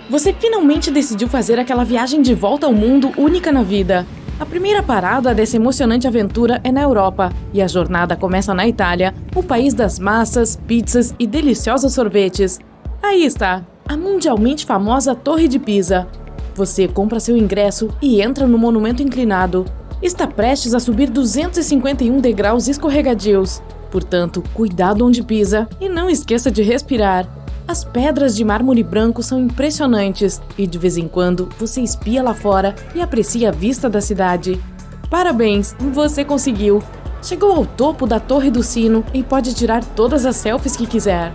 Você finalmente decidiu fazer aquela viagem de volta ao mundo única na vida. A primeira parada dessa emocionante aventura é na Europa, e a jornada começa na Itália, o país das massas, pizzas e deliciosos sorvetes. Aí está, a mundialmente famosa Torre de Pisa. Você compra seu ingresso e entra no monumento inclinado. Está prestes a subir 251 degraus escorregadios. Portanto, cuidado onde pisa e não esqueça de respirar. As pedras de mármore branco são impressionantes e de vez em quando você espia lá fora e aprecia a vista da cidade. Parabéns, você conseguiu! Chegou ao topo da Torre do Sino e pode tirar todas as selfies que quiser.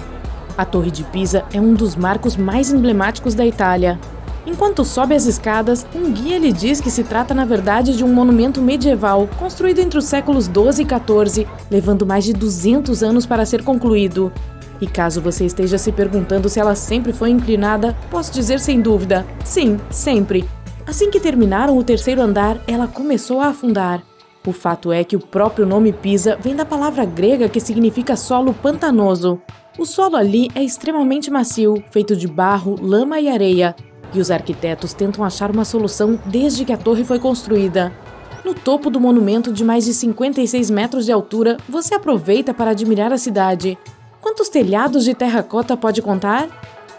A Torre de Pisa é um dos marcos mais emblemáticos da Itália. Enquanto sobe as escadas, um guia lhe diz que se trata na verdade de um monumento medieval construído entre os séculos 12 e 14, levando mais de 200 anos para ser concluído. E caso você esteja se perguntando se ela sempre foi inclinada, posso dizer sem dúvida, sim, sempre. Assim que terminaram o terceiro andar, ela começou a afundar. O fato é que o próprio nome Pisa vem da palavra grega que significa solo pantanoso. O solo ali é extremamente macio, feito de barro, lama e areia, e os arquitetos tentam achar uma solução desde que a torre foi construída. No topo do monumento de mais de 56 metros de altura, você aproveita para admirar a cidade. Quantos telhados de terracota pode contar?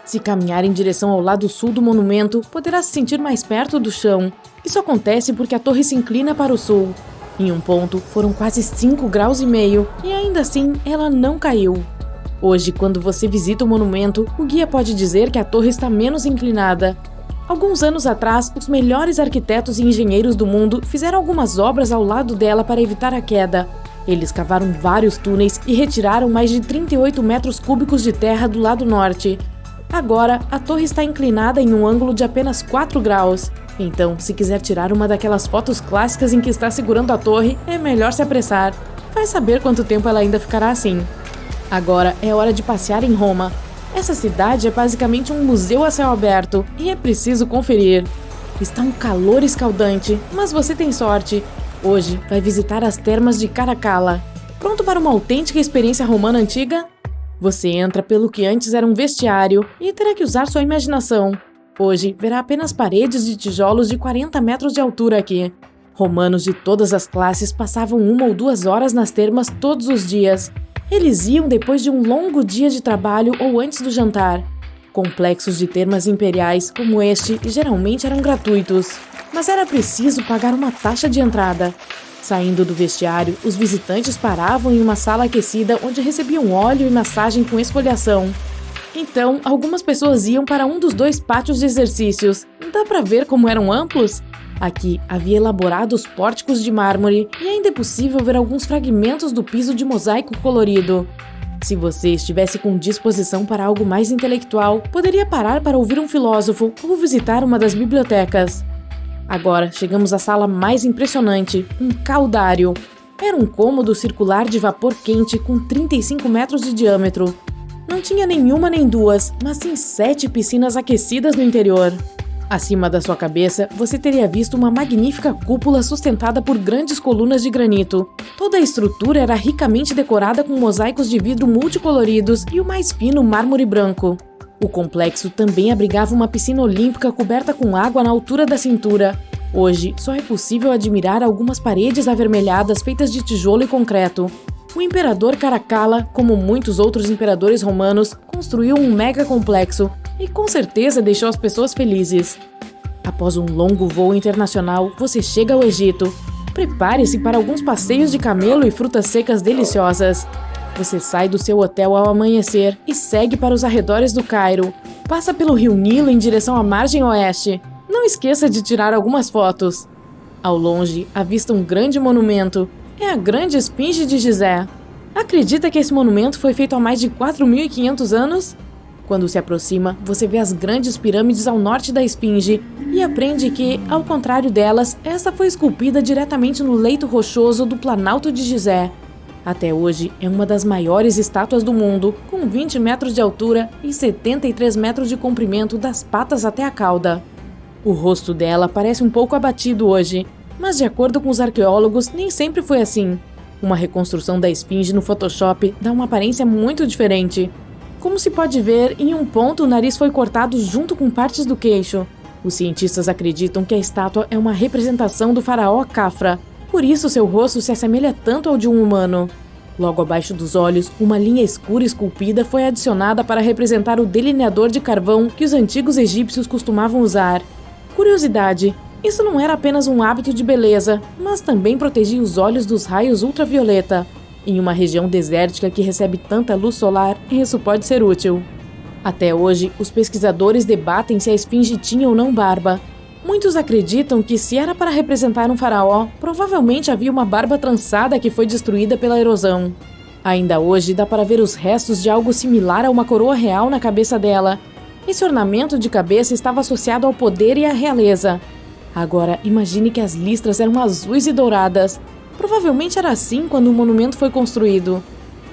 Se caminhar em direção ao lado sul do monumento, poderá se sentir mais perto do chão. Isso acontece porque a torre se inclina para o sul. Em um ponto, foram quase 5,5 graus e ainda assim ela não caiu. Hoje, quando você visita o monumento, o guia pode dizer que a torre está menos inclinada. Alguns anos atrás, os melhores arquitetos e engenheiros do mundo fizeram algumas obras ao lado dela para evitar a queda. Eles cavaram vários túneis e retiraram mais de 38 metros cúbicos de terra do lado norte. Agora, a torre está inclinada em um ângulo de apenas 4 graus. Então, se quiser tirar uma daquelas fotos clássicas em que está segurando a torre, é melhor se apressar. Vai saber quanto tempo ela ainda ficará assim. Agora é hora de passear em Roma. Essa cidade é basicamente um museu a céu aberto e é preciso conferir. Está um calor escaldante, mas você tem sorte. Hoje vai visitar as termas de Caracalla. Pronto para uma autêntica experiência romana antiga? Você entra pelo que antes era um vestiário e terá que usar sua imaginação. Hoje verá apenas paredes de tijolos de 40 metros de altura aqui. Romanos de todas as classes passavam 1 ou 2 horas nas termas todos os dias. Eles iam depois de um longo dia de trabalho ou antes do jantar. Complexos de termas imperiais como este geralmente eram gratuitos, mas era preciso pagar uma taxa de entrada. Saindo do vestiário, os visitantes paravam em uma sala aquecida onde recebiam óleo e massagem com esfoliação. Então, algumas pessoas iam para um dos 2 pátios de exercícios. Dá para ver como eram amplos? Aqui havia elaborados pórticos de mármore e ainda é possível ver alguns fragmentos do piso de mosaico colorido. Se você estivesse com disposição para algo mais intelectual, poderia parar para ouvir um filósofo ou visitar uma das bibliotecas. Agora chegamos à sala mais impressionante, um caudário. Era um cômodo circular de vapor quente com 35 metros de diâmetro. Não tinha nenhuma nem 2, mas sim 7 piscinas aquecidas no interior. Acima da sua cabeça, você teria visto uma magnífica cúpula sustentada por grandes colunas de granito. Toda a estrutura era ricamente decorada com mosaicos de vidro multicoloridos e o mais fino mármore branco. O complexo também abrigava uma piscina olímpica coberta com água na altura da cintura. Hoje, só é possível admirar algumas paredes avermelhadas feitas de tijolo e concreto. O imperador Caracalla, como muitos outros imperadores romanos, construiu um mega complexo e com certeza deixou as pessoas felizes. Após um longo voo internacional, você chega ao Egito. Prepare-se para alguns passeios de camelo e frutas secas deliciosas. Você sai do seu hotel ao amanhecer e segue para os arredores do Cairo. Passa pelo rio Nilo em direção à margem oeste. Não esqueça de tirar algumas fotos. Ao longe, avista um grande monumento. É a grande esfinge de Gizé. Acredita que esse monumento foi feito há mais de 4.500 anos? Quando se aproxima, você vê as grandes pirâmides ao norte da esfinge e aprende que, ao contrário delas, esta foi esculpida diretamente no leito rochoso do Planalto de Gizé. Até hoje, é uma das maiores estátuas do mundo, com 20 metros de altura e 73 metros de comprimento das patas até a cauda. O rosto dela parece um pouco abatido hoje, mas de acordo com os arqueólogos, nem sempre foi assim. Uma reconstrução da esfinge no Photoshop dá uma aparência muito diferente. Como se pode ver, em um ponto o nariz foi cortado junto com partes do queixo. Os cientistas acreditam que a estátua é uma representação do faraó Khafra, por isso seu rosto se assemelha tanto ao de um humano. Logo abaixo dos olhos, uma linha escura esculpida foi adicionada para representar o delineador de carvão que os antigos egípcios costumavam usar. Curiosidade: isso não era apenas um hábito de beleza, mas também protegia os olhos dos raios ultravioleta. Em uma região desértica que recebe tanta luz solar, isso pode ser útil. Até hoje, os pesquisadores debatem se a esfinge tinha ou não barba. Muitos acreditam que, se era para representar um faraó, provavelmente havia uma barba trançada que foi destruída pela erosão. Ainda hoje, dá para ver os restos de algo similar a uma coroa real na cabeça dela. Esse ornamento de cabeça estava associado ao poder e à realeza. Agora, imagine que as listras eram azuis e douradas. Provavelmente era assim quando o monumento foi construído.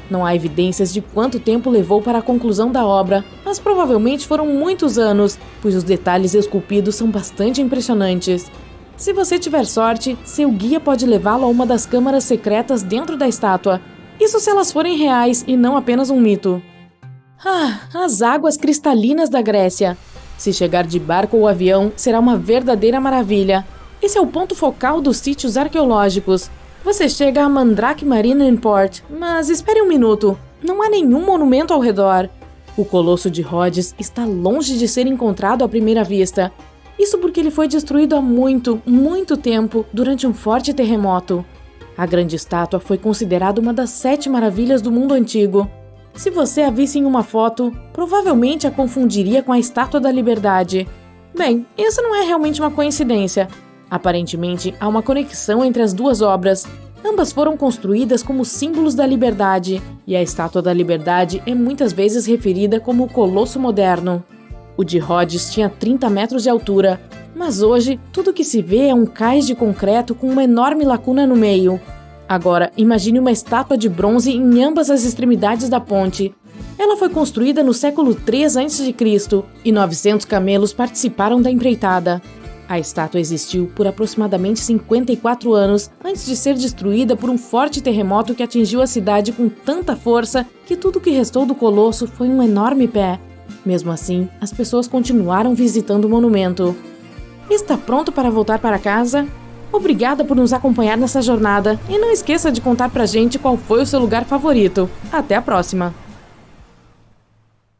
Não há evidências de quanto tempo levou para a conclusão da obra, mas provavelmente foram muitos anos, pois os detalhes esculpidos são bastante impressionantes. Se você tiver sorte, seu guia pode levá-lo a uma das câmaras secretas dentro da estátua. Isso se elas forem reais e não apenas um mito. As águas cristalinas da Grécia. Se chegar de barco ou avião, será uma verdadeira maravilha. Esse é o ponto focal dos sítios arqueológicos. Você chega a Mandrake Marine Port, mas espere um minuto, não há nenhum monumento ao redor. O Colosso de Rhodes está longe de ser encontrado à primeira vista. Isso porque ele foi destruído há muito, muito tempo, durante um forte terremoto. A grande estátua foi considerada uma das 7 maravilhas do mundo antigo. Se você a visse em uma foto, provavelmente a confundiria com a Estátua da Liberdade. Bem, isso não é realmente uma coincidência. Aparentemente, há uma conexão entre as duas obras. Ambas foram construídas como símbolos da liberdade, e a Estátua da Liberdade é muitas vezes referida como o Colosso Moderno. O de Rhodes tinha 30 metros de altura, mas hoje tudo que se vê é um cais de concreto com uma enorme lacuna no meio. Agora, imagine uma estátua de bronze em ambas as extremidades da ponte. Ela foi construída no século III a.C. e 900 camelos participaram da empreitada. A estátua existiu por aproximadamente 54 anos antes de ser destruída por um forte terremoto que atingiu a cidade com tanta força que tudo que restou do colosso foi um enorme pé. Mesmo assim, as pessoas continuaram visitando o monumento. Está pronto para voltar para casa? Obrigada por nos acompanhar nessa jornada e não esqueça de contar pra gente qual foi o seu lugar favorito. Até a próxima!